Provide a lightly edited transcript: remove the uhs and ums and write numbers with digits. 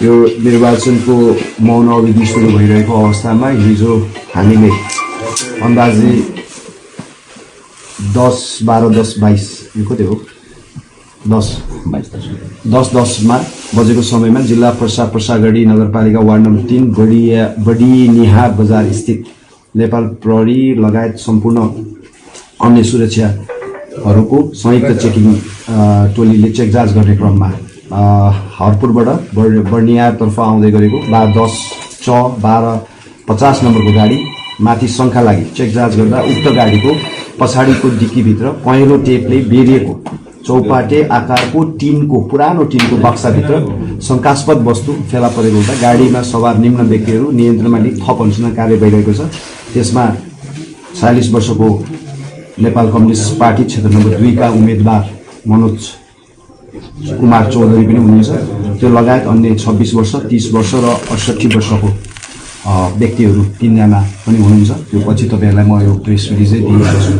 यो निर्वाचनको मौन अवधि सुरु भइरहेको अवस्थामा हिजो हामीले अन्दाजी 10:12 यो कति हो 10:10 बजेको समयमा जिल्ला पर्सागढी नगरपालिका वार्ड नम्बर 3 बडीनिहा बजार स्थित नेपाल प्रहरी लगायत सम्पूर्ण अन्य सुरक्षाहरूको संयुक्त चेकिङ टोलीले चेक जाँच गर्ने क्रममा हरपुरबाट बर्नियातर्फ आउँदै गरेको 12-50 नम्बरको गाडी माथि शङ्का लागि चेक जाँच गर्दा उक्त गाडीको पछाडिको डिक्कीभित्र पहेँलो टेपले बेरिएको चौपाटे आकारको पुरानो टिनको बक्साभित्र शङ्कास्पद वस्तु फेला परेको हुँदा गाडीमा सवार निम्न व्यक्तिहरू नियन्त्रणमा लिई थप अनुसन्धान कार्य भइरहेको छ। त्यसमा 46 वर्षको नेपाल कम्युनिस्ट पार्टी क्षेत्र नम्बर 2 का उम्मेदवार मनोज कुमार चौधरी पनि हुनुहुन्छ। त्यो लगायत अन्य 26 वर्ष 30 वर्ष र 68 वर्षको व्यक्तिहरू 3 जना पनि हुनुहुन्छ। त्यो पछि तपाईहरुलाई म यो प्रेस रिलिजै दिइहाल्छु।